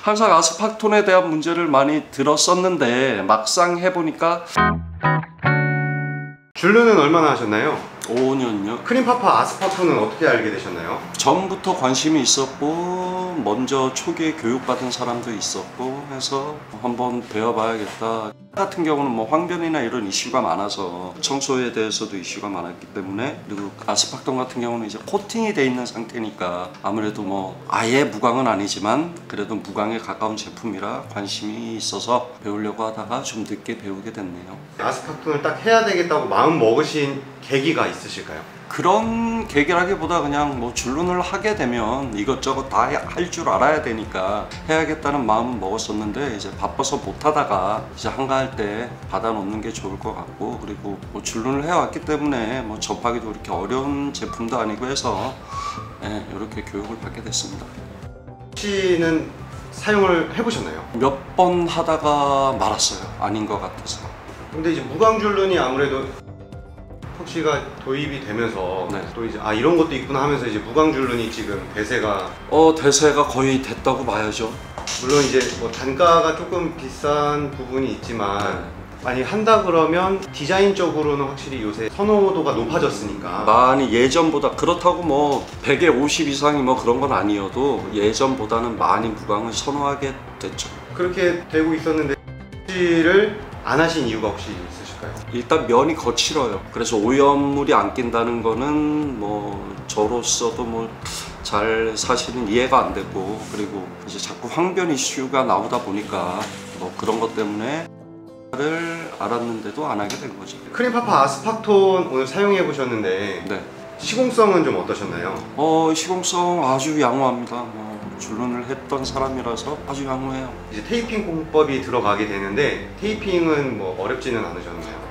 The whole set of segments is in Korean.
항상 아스팍톤에 대한 문제를 많이 들었었는데 막상 해보니까. 줄눈은 얼마나 하셨나요? 5년요. 크림파파 아스팍톤은 어떻게 알게 되셨나요? 전부터 관심이 있었고 먼저 초기에 교육받은 사람도 있었고 해서 한번 배워봐야겠다. 같은 경우는 뭐 황변이나 이런 이슈가 많아서 청소에 대해서도 이슈가 많았기 때문에, 그리고 아스팍톤 같은 경우는 이제 코팅이 돼 있는 상태니까 아무래도 뭐 아예 무광은 아니지만 그래도 무광에 가까운 제품이라 관심이 있어서 배우려고 하다가 좀 늦게 배우게 됐네요. 아스팍톤을 딱 해야 되겠다고 마음 먹으신 계기가 있으실까요? 그런 계기라기보다 그냥 뭐 줄눈을 하게 되면 이것저것 다 할 줄 알아야 되니까 해야겠다는 마음은 먹었었는데, 이제 바빠서 못하다가 이제 한가할 때 받아놓는 게 좋을 것 같고, 그리고 뭐 줄눈을 해왔기 때문에 뭐 접하기도 그렇게 어려운 제품도 아니고 해서 이렇게 교육을 받게 됐습니다. 혹시는 사용을 해보셨나요? 몇 번 하다가 말았어요. 아닌 것 같아서. 근데 이제 무광 줄눈이 아무래도 톡시가 도입이 되면서 네. 또 이제 이런 것도 있구나 하면서 이제 무광 줄눈이 지금 대세가 대세가 거의 됐다고 봐야죠. 물론 이제 뭐 단가가 조금 비싼 부분이 있지만 만약 한다 그러면 디자인적으로는 확실히 요새 선호도가 높아졌으니까 많이 예전보다, 그렇다고 뭐 100에 50 이상이 뭐 그런 건 아니어도 예전보다는 많이 무광을 선호하게 됐죠. 그렇게 되고 있었는데 톡시를 안 하신 이유가 혹시 있으실까요? 일단 면이 거칠어요. 그래서 오염물이 안 낀다는 거는 뭐 저로서도 뭐 잘 사실은 이해가 안 되고, 그리고 이제 자꾸 황변 이슈가 나오다 보니까 뭐 그런 것 때문에 를 알았는데도 안 하게 된 거죠. 크림파파 아스팍톤 오늘 사용해 보셨는데 네. 시공성은 좀 어떠셨나요? 시공성 아주 양호합니다. 뭐 줄눈을 했던 사람이라서 아주 양호해요. 이제 테이핑 공법이 들어가게 되는데 테이핑은 뭐 어렵지는 않으셨나요?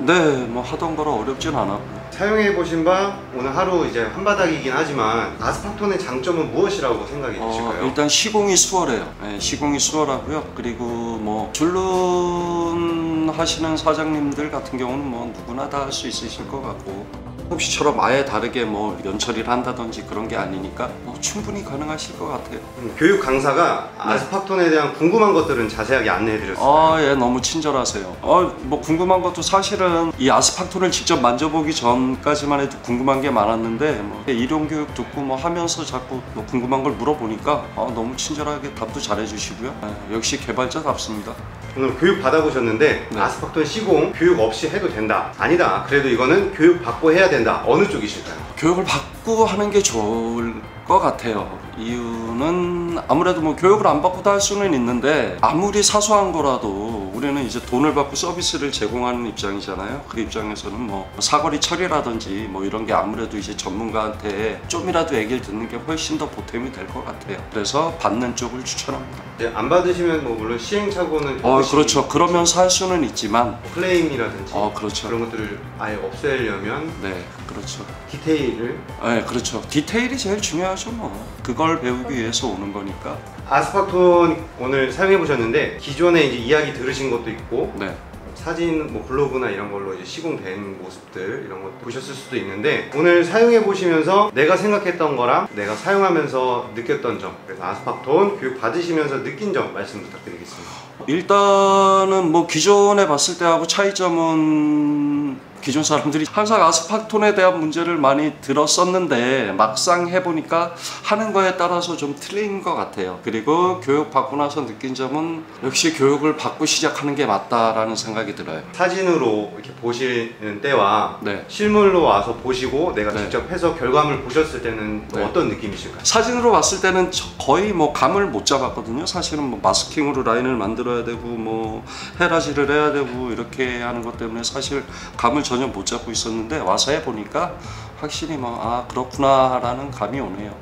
네, 뭐 하던 거라 어렵진 않았고. 사용해 보신 바 오늘 하루 이제 한바닥이긴 하지만 아스팍톤의 장점은 무엇이라고 생각이 드실까요? 일단 시공이 수월해요. 시공이 수월하고요. 그리고 뭐 줄눈 하시는 사장님들 같은 경우는 뭐 누구나 다 할 수 있으실 것 같고, 혹시처럼 아예 다르게 뭐 연처리를 한다든지 그런 게 아니니까 충분히 가능하실 것 같아요. 교육 강사가 아스팍톤에 대한 궁금한 것들은 자세하게 안내해 드렸어요. 예, 너무 친절하세요. 뭐 궁금한 것도 사실은 이 아스팍톤을 직접 만져보기 전까지만 해도 궁금한 게 많았는데, 뭐 이론 교육 듣고 뭐 하면서 자꾸 뭐 궁금한 걸 물어보니까 너무 친절하게 답도 잘해 주시고요. 역시 개발자답습니다. 오늘 교육 받아보셨는데 아스팍톤 시공 교육 없이 해도 된다, 아니다, 그래도 이거는 교육 받고 해야 된다, 어느 쪽이실까요? 교육을 받고 하는 게 좋을 것 같아요. 이유는 아무래도 뭐 교육을 안 받고도 할 수는 있는데, 아무리 사소한 거라도 우리는 이제 돈을 받고 서비스를 제공하는 입장이잖아요. 그 입장에서는 뭐 사거리 처리라든지 뭐 이런 게 아무래도 이제 전문가한테 좀이라도 얘기를 듣는 게 훨씬 더 보탬이 될 것 같아요. 그래서 받는 쪽을 추천합니다. 안 받으시면 뭐 물론 시행착오는 그렇죠. 그러면서 할 수는 있지만 클레임이라든지 그렇죠. 그런 것들을 아예 없애려면 네, 그렇죠. 디테일을 그렇죠. 디테일이 제일 중요하죠. 뭐 그걸 배우기 위해서 오는 거니까. 아스팍톤 오늘 사용해 보셨는데 기존에 이제 이야기 들으신 것도 있고 네. 사진 뭐 블로그나 이런 걸로 이제 시공된 모습들 이런 거 보셨을 수도 있는데, 오늘 사용해 보시면서 내가 생각했던 거랑 내가 사용하면서 느꼈던 점, 그래서 아스팍톤 교육 받으시면서 느낀 점 말씀 부탁드리겠습니다. 일단은 뭐 기존에 봤을 때하고 차이점은, 기존 사람들이 항상 아스팍톤에 대한 문제를 많이 들었었는데 막상 해보니까 하는 거에 따라서 좀 틀린 것 같아요. 그리고 교육 받고 나서 느낀 점은 역시 교육을 받고 시작하는 게 맞다라는 생각이 들어요. 사진으로 이렇게 보시는 때와 네. 실물로 와서 보시고 내가 네. 직접 해서 결과물 보셨을 때는 네. 어떤 느낌이실까요? 사진으로 봤을 때는 거의 뭐 감을 못 잡았거든요. 사실은 뭐 마스킹으로 라인을 만들어야 되고 뭐 헤라지를 해야 되고 이렇게 하는 것 때문에 사실 감을 전혀 못 잡고 있었는데 와서 해보니까 확실히 뭐 그렇구나 라는 감이 오네요.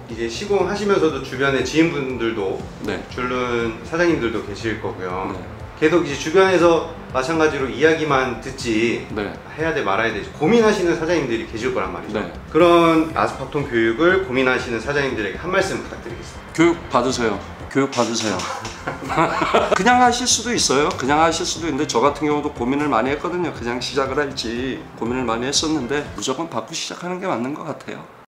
이제 시공하시면서도 주변에 지인분들도 네. 줄눈 사장님들도 계실 거고요. 네. 계속 이제 주변에서 마찬가지로 이야기만 듣지 네. 해야 돼 말아야 되지 고민하시는 사장님들이 계실 거란 말이죠. 네. 그런 아스팍톤 교육을 고민하시는 사장님들에게 한 말씀 부탁드리겠습니다. 교육 받으세요. 교육 받으세요. 그냥 하실 수도 있어요. 그냥 하실 수도 있는데, 저 같은 경우도 고민을 많이 했거든요. 그냥 시작을 할지 고민을 많이 했었는데 무조건 받고 시작하는 게 맞는 것 같아요.